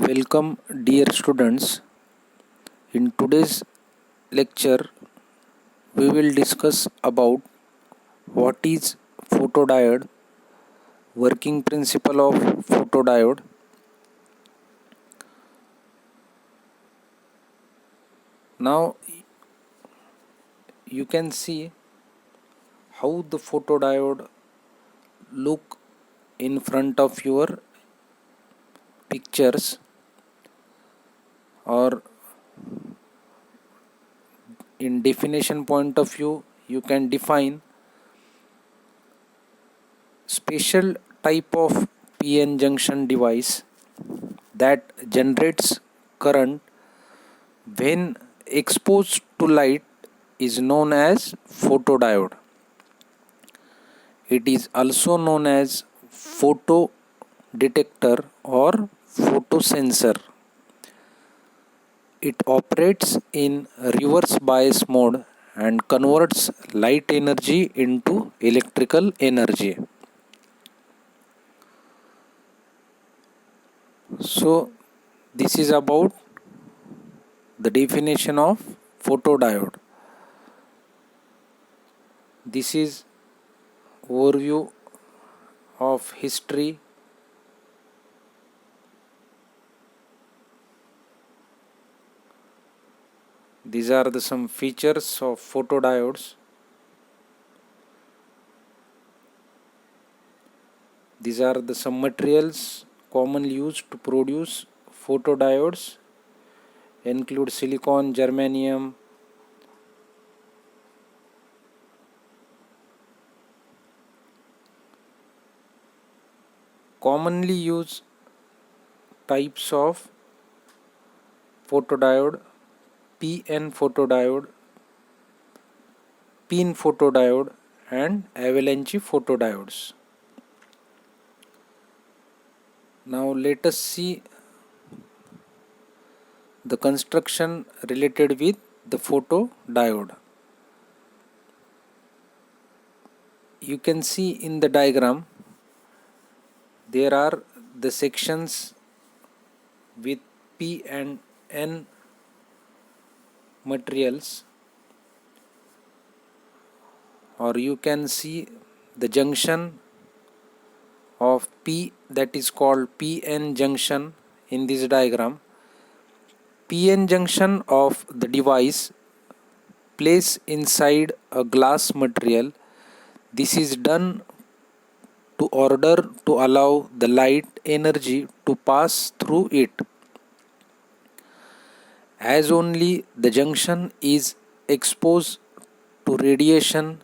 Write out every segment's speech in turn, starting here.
Welcome, dear students. In today's lecture, we will discuss about what is photodiode, working principle of photodiode. Now, you can see how the photodiode look in front of your pictures, or in definition point of view, you can define special type of PN junction device that generates current when exposed to light is known as photodiode. It is also known as photo detector or photosensor. It operates in reverse bias mode and converts light energy into electrical energy. So this is about the definition of photodiode. This is overview of history. These are some features of photodiodes. These are some materials commonly used to produce photodiodes. Include silicon, germanium, commonly used types of photodiode: PN photodiode, pin photodiode, and avalanche photodiodes. Now let us see the construction related with the photodiode. You can see in the diagram there are the sections with P and N materials, or you can see the junction of P, that is called PN junction in this diagram. PN junction of the device placed inside a glass material. This is done to order to allow the light energy to pass through it. As only the junction is exposed to radiation,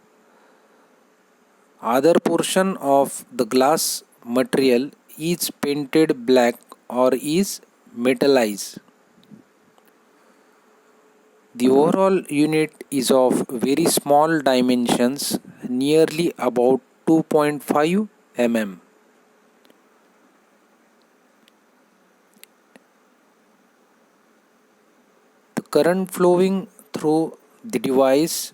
other portion of the glass material is painted black or is metallized. The overall unit is of very small dimensions, nearly about 2.5 mm. The current flowing through the device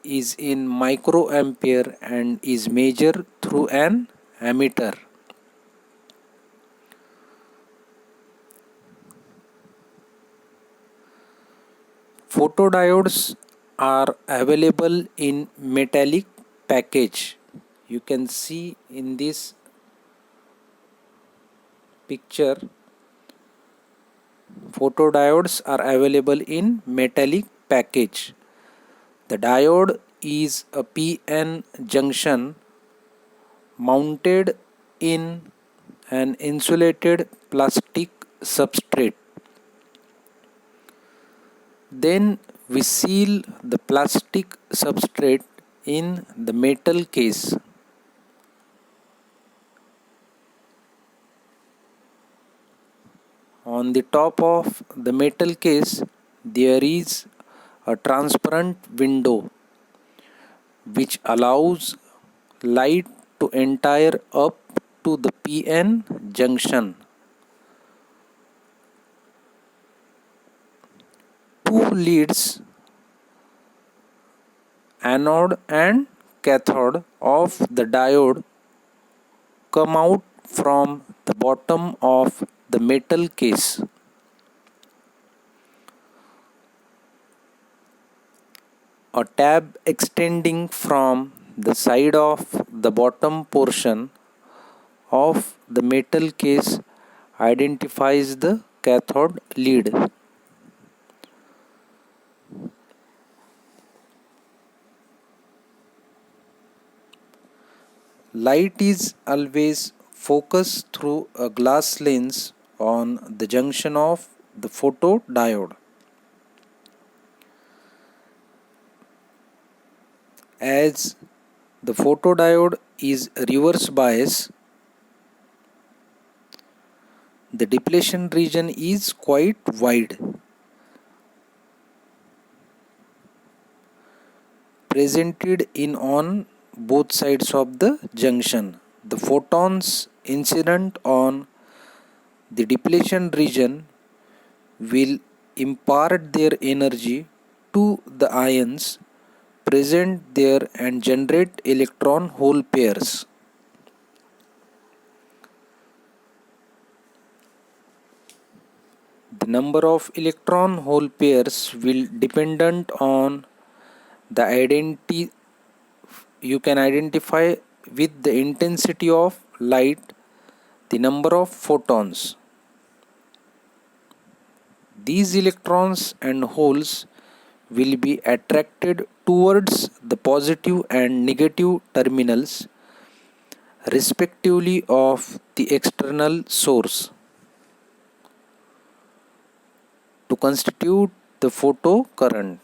is in microampere and is measured through an ammeter. Photodiodes are available in metallic package. You can see in this picture, photodiodes are available in metallic package. The diode is a PN junction mounted in an insulated plastic substrate. Then we seal the plastic substrate in the metal case. On the top of the metal case, there is a transparent window which allows light to enter up to the PN junction. Two leads, anode and cathode of the diode, come out from the bottom of the metal case. A tab extending from the side of the bottom portion of the metal case identifies the cathode lead. Light is always focused through a glass lens on the junction of the photodiode. As the photodiode is reverse bias, the depletion region is quite wide, presented in on both sides of the junction. The photons incident on the depletion region will impart their energy to the ions present there and generate electron hole pairs. The number of electron hole pairs will dependent on the identity you can identify with the intensity of light the number of photons. These electrons and holes will be attracted towards the positive and negative terminals respectively of the external source to constitute the photocurrent.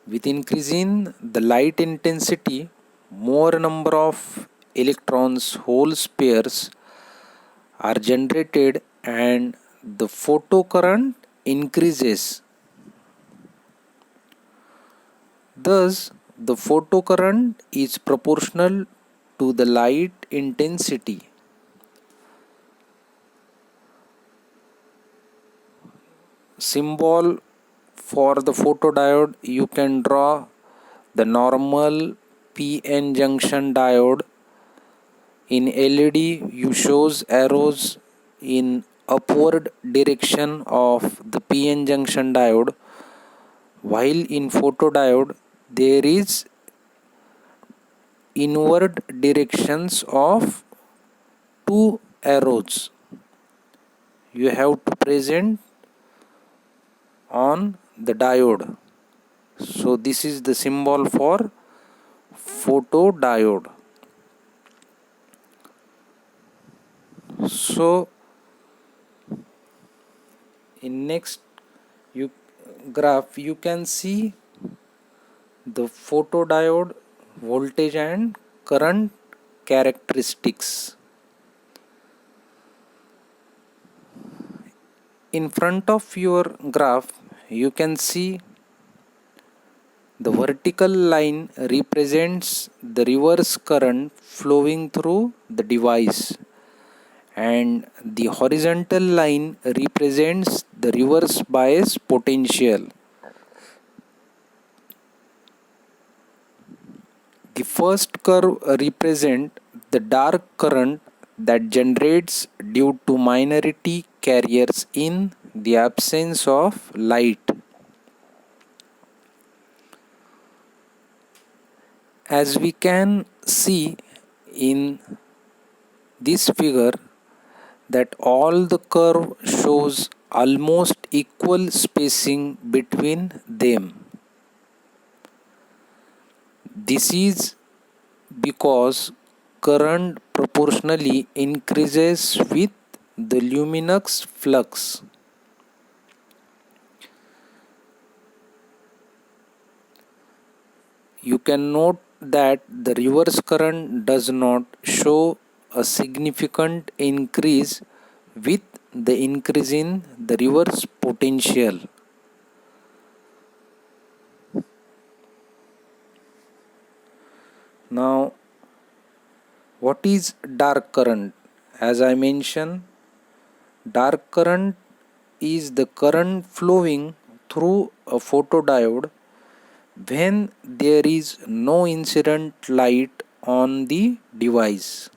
With increasing the light intensity, more number of electrons holes pairs are generated and the photocurrent increases. Thus, the photocurrent is proportional to the light intensity. Symbol for the photodiode, you can draw the normal PN junction diode. In LED, you shows arrows in upward direction of the PN junction diode, while in photodiode there is inward directions of two arrows. You have to present on the diode. So this is the symbol for photodiode. So in next graph you can see the photodiode voltage and current characteristics. In front of your graph you can see the vertical line represents the reverse current flowing through the device and the horizontal line represents the reverse bias potential. The first curve represents the dark current that generates due to minority carriers in the absence of light. As we can see in this figure that all the curve shows almost equal spacing between them. This is because current proportionally increases with the luminous flux. You can note that the reverse current does not show a significant increase with the increase in the reverse potential. Now, what is dark current? As I mentioned, dark current is the current flowing through a photodiode when there is no incident light on the device.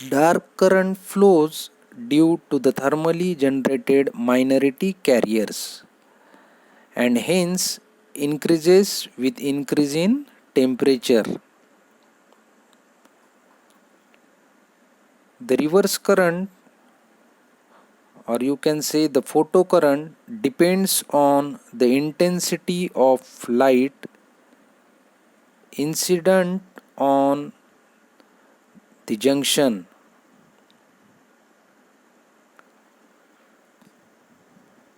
Dark current flows due to the thermally generated minority carriers and hence increases with increase in temperature. The reverse current, or you can say the photocurrent, depends on the intensity of light incident on the junction.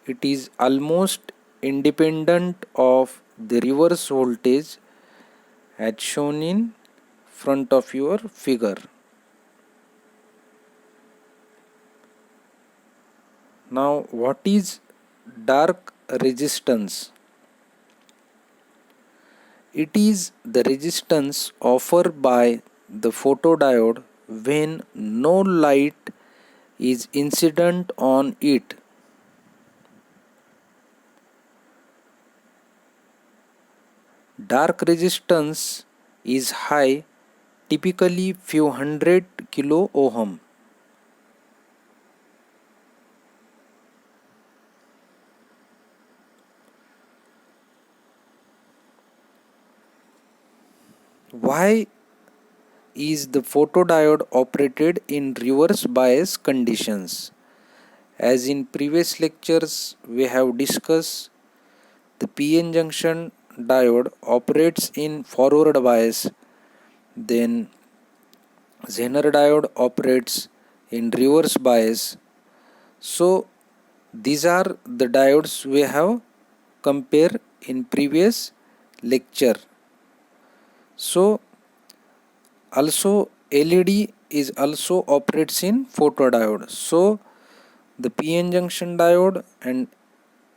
It is almost independent of the reverse voltage as shown in front of your figure. Now, what is dark resistance? It is the resistance offered by the photodiode when no light is incident on it. Dark resistance is high, typically few hundred kilo ohm. Why is the photodiode operated in reverse bias conditions? As in previous lectures we have discussed, the PN junction diode operates in forward bias, then Zener diode operates in reverse bias. So these are the diodes we have compared in previous lecture. So also LED is also operates in photodiode. So the PN junction diode and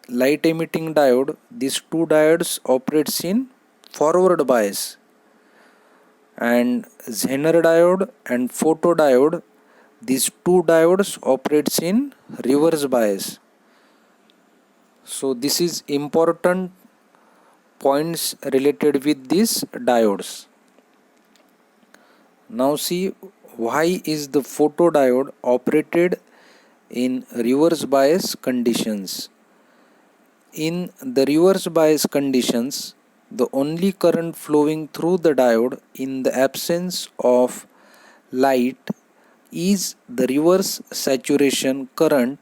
light emitting diode, these two diodes operates in forward bias, and Zener diode and photodiode, these two diodes operates in reverse bias. So this is important points related with these diodes. Now see, why is the photodiode operated in reverse bias conditions? In the reverse bias conditions, the only current flowing through the diode in the absence of light is the reverse saturation current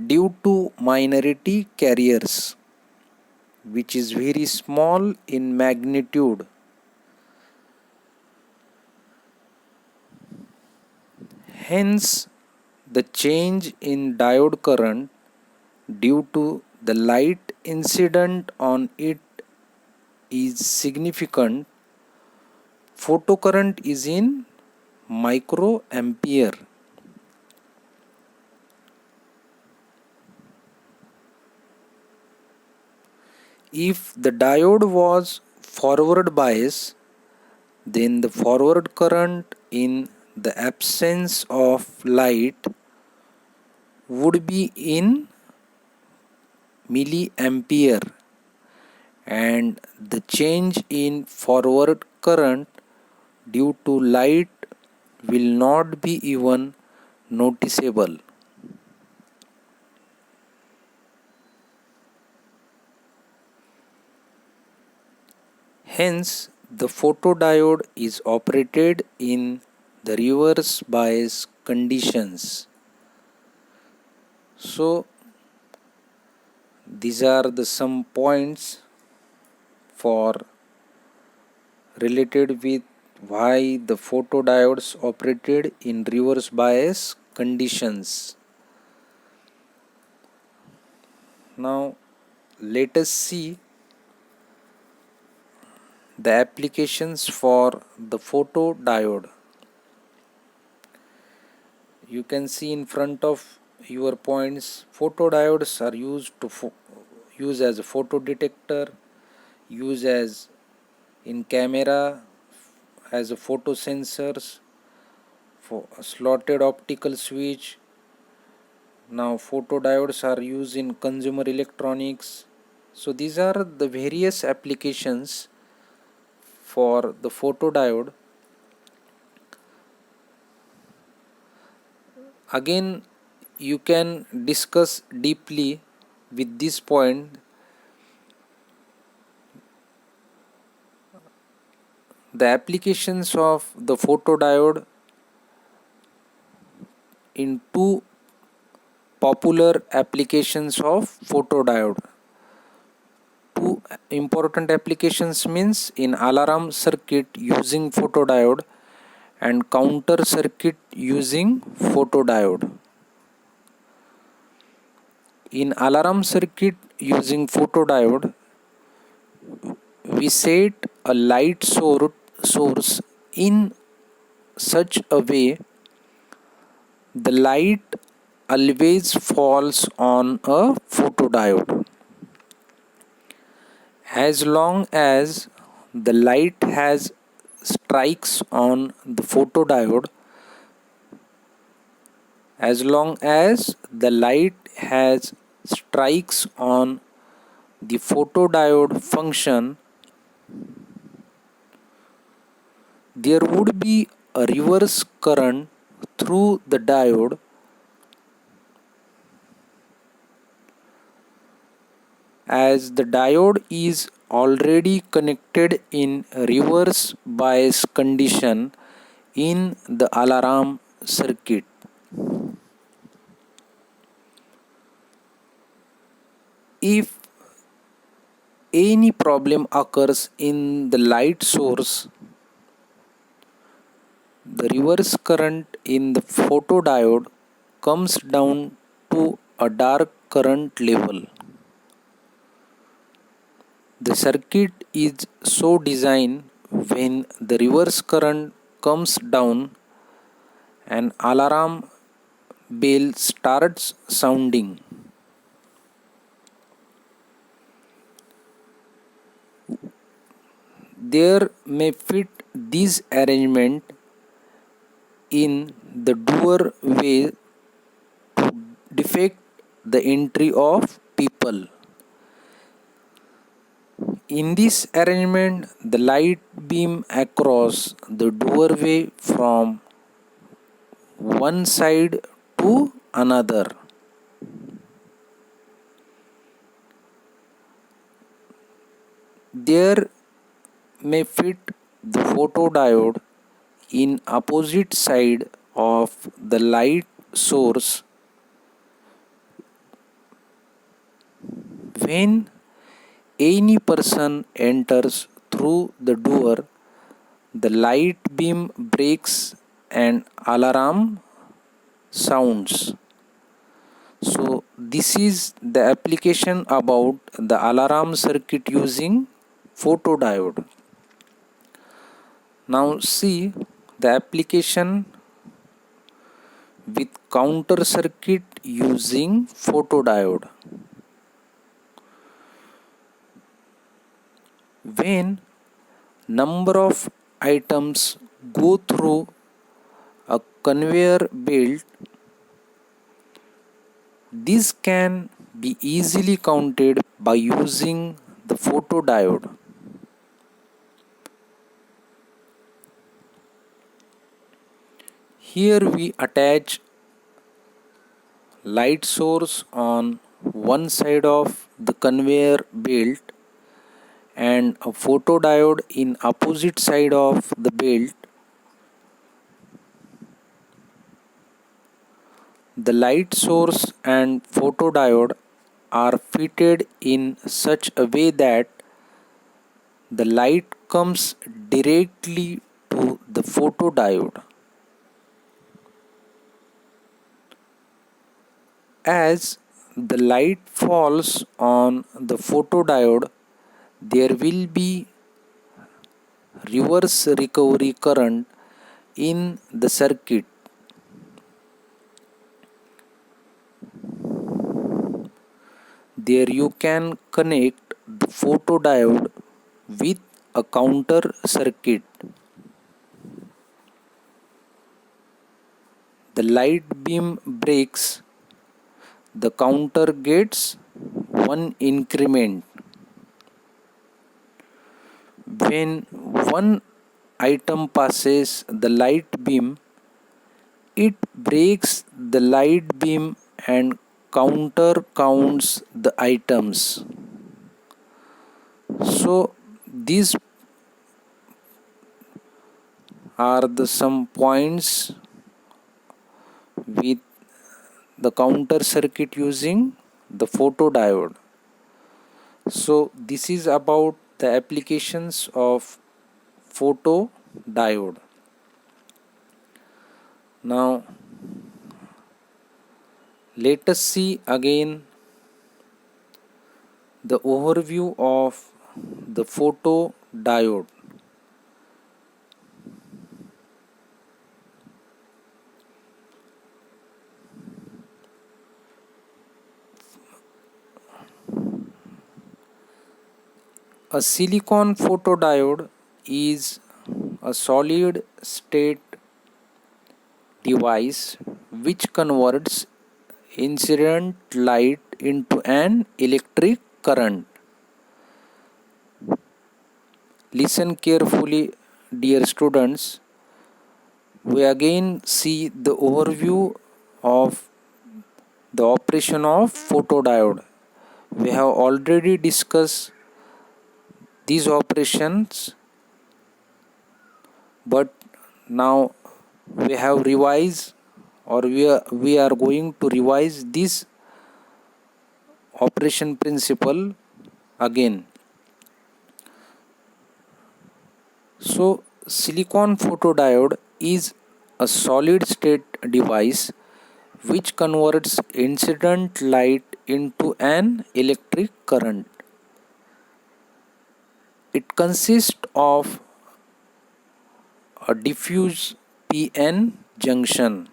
due to minority carriers, which is very small in magnitude. Hence, the change in diode current due to the light incident on it is significant. Photocurrent is in microampere. If the diode was forward bias, then the forward current in the absence of light would be in milliampere, and the change in forward current due to light will not be even noticeable. Hence, the photodiode is operated in the reverse bias conditions. So, these are the some points for related with why the photodiodes operated in reverse bias conditions. Now, let us see the applications for the photodiode. You can see in front of your points, photodiodes are used to use as a photo detector, use as in camera as a photo sensors, for a slotted optical switch. Now photodiodes are used in consumer electronics. So these are the various applications for the photodiode. Again, you can discuss deeply with this point. The applications of the photodiode in two popular applications of photodiode. Two important applications means in alarm circuit using photodiode and counter circuit using photodiode. In alarm circuit using photodiode, we set a light source in such a way the light always falls on a photodiode. As long as the light has strikes on the photodiode, as long as the light has strikes on the photodiode function, there would be a reverse current through the diode. As the diode is already connected in reverse bias condition in the alarm circuit. If any problem occurs in the light source, the reverse current in the photodiode comes down to a dark current level. The circuit is so designed when the reverse current comes down, an alarm bell starts sounding. There may fit this arrangement in the doorway to defect the entry of people. In this arrangement, the light beam across the doorway from one side to another. There may fit the photodiode in opposite side of the light source. When any person enters through the door, the light beam breaks and alarm sounds. So this is the application about the alarm circuit using photodiode. Now see the application with counter circuit using photodiode. When number of items go through a conveyor belt, this can be easily counted by using the photodiode. Here we attach light source on one side of the conveyor belt and a photodiode in opposite side of the belt. The light source and photodiode are fitted in such a way that the light comes directly to the photodiode. As the light falls on the photodiode, there will be reverse recovery current in the circuit. There you can connect the photodiode with a counter circuit. The light beam breaks, the counter gets one increment. When one item passes the light beam, It breaks the light beam and counter counts the items. So these are the some points with the counter circuit using the photodiode. So this is about the applications of photodiode. Now let us see again the overview of the photodiode. A silicon photodiode is a solid state device which converts incident light into an electric current. Listen carefully, dear students. We again see the overview of the operation of photodiode. We have already discussed these operations, but now we have revised, or we are going to revise this operation principle again. So silicon photodiode is a solid state device which converts incident light into an electric current. It consists of a diffuse PN junction.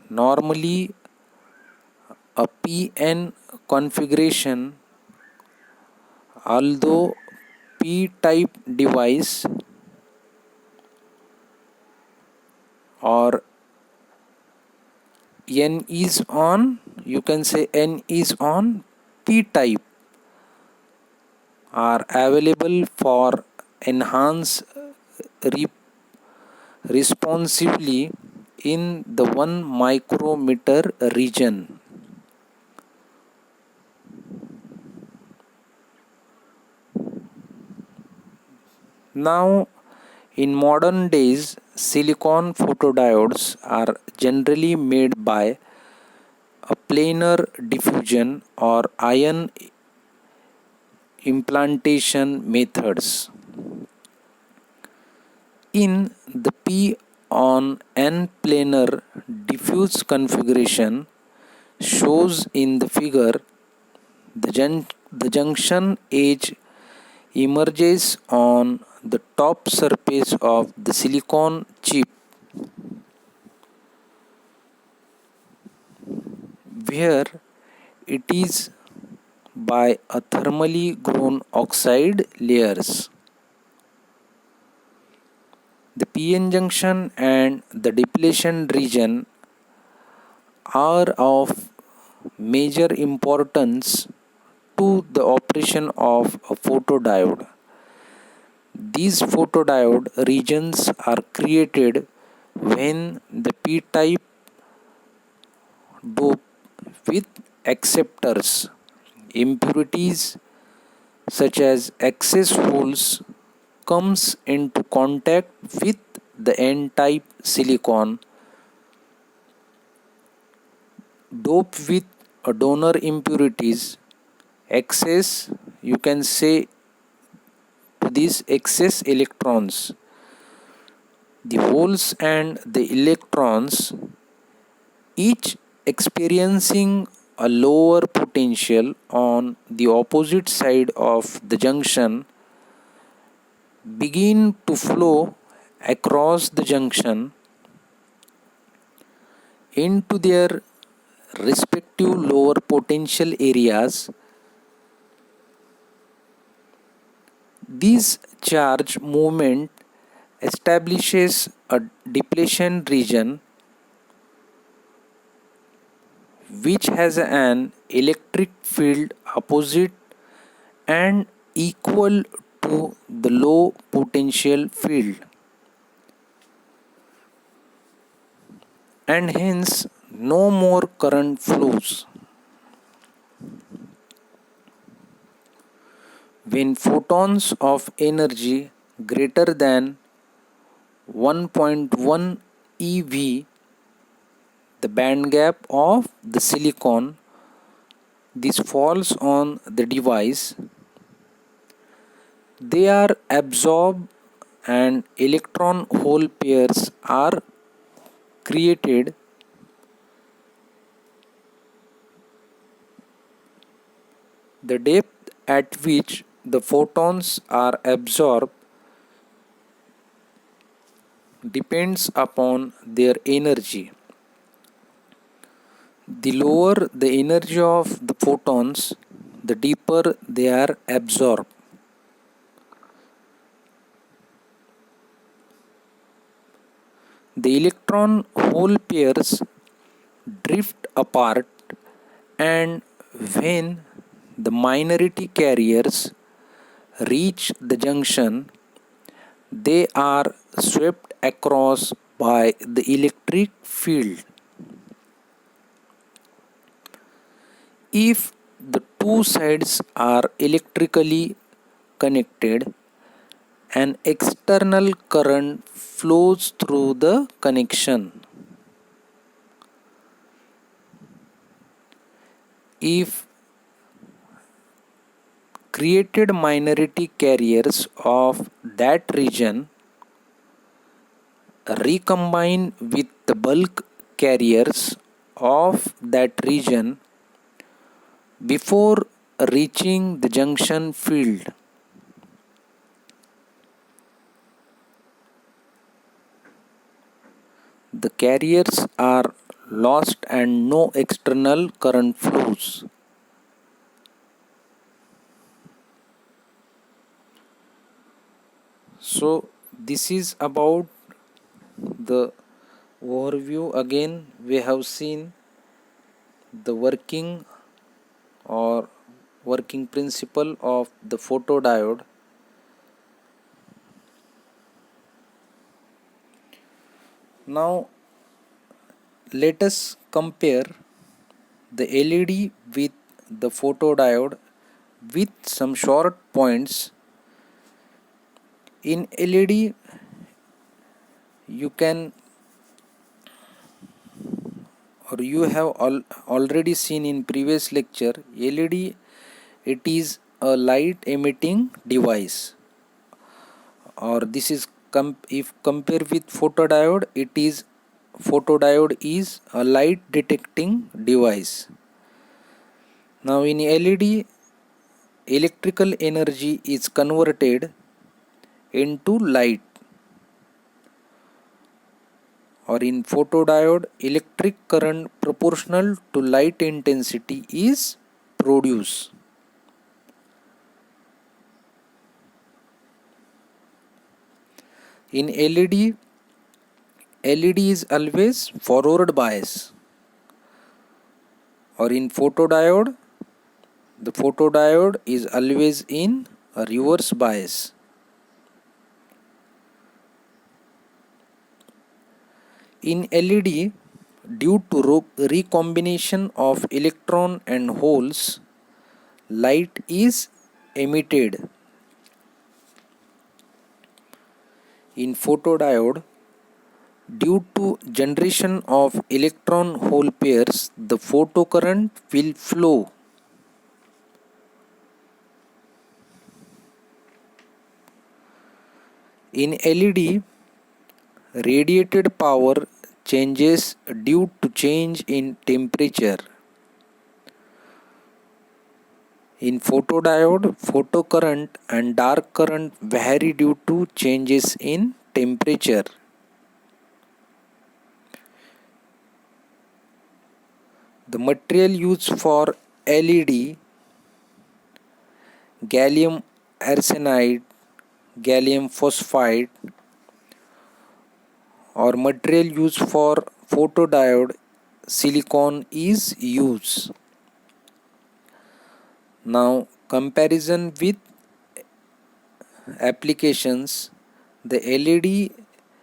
Normally, a PN configuration, although P-type device or N is on, you can say N is on P-type, are available for enhance responsively in the 1 micrometer region. Now, in modern days, silicon photodiodes are generally made by a planar diffusion or ion implantation methods. In the P on N planar diffuse configuration shows in the figure, the junction edge emerges on the top surface of the silicon chip, where it is by a thermally grown oxide layers. The PN junction and the depletion region are of major importance to the operation of a photodiode. These photodiode regions are created when the P-type dope with acceptors, impurities such as excess holes comes into contact with the N-type silicon dope with a donor impurities. Excess, you can say, to these excess electrons. The holes and the electrons each experiencing a lower potential on the opposite side of the junction begin to flow across the junction into their respective lower potential areas. This charge movement establishes a depletion region which has an electric field opposite and equal to the low potential field. and hence no more current flows. When photons of energy greater than 1.1 eV, the band gap of the silicon, this falls on the device, they are absorbed and electron hole pairs are created. The depth at which the photons are absorbed depends upon their energy. The lower the energy of the photons, the deeper they are absorbed. The electron hole pairs drift apart, and when the minority carriers reach the junction, they are swept across by the electric field. If the two sides are electrically connected, an external current flows through the connection. If created minority carriers of that region recombine with the bulk carriers of that region before reaching the junction field, the carriers are lost and no external current flows. So this is about the overview. Again, we have seen the working or working principle of the photodiode. Now let us compare the LED with the photodiode with some short points. In LED, you can or you have already seen in previous lecture, LED, it is a light emitting device, or this is if compare with photodiode is a light detecting device. Now in LED, electrical energy is converted into light, or in photodiode, electric current proportional to light intensity is produced. In LED, LED is always forward bias, or in photodiode, the photodiode is always in a reverse bias. In LED, due to recombination of electron and holes, light is emitted. In photodiode, due to generation of electron hole pairs, the photocurrent will flow. In LED, radiated power changes due to change in temperature. In photodiode, photocurrent and dark current vary due to changes in temperature. The material used for LED, gallium arsenide, gallium phosphide, or material used for photodiode, silicon is used. Now comparison with applications, the LED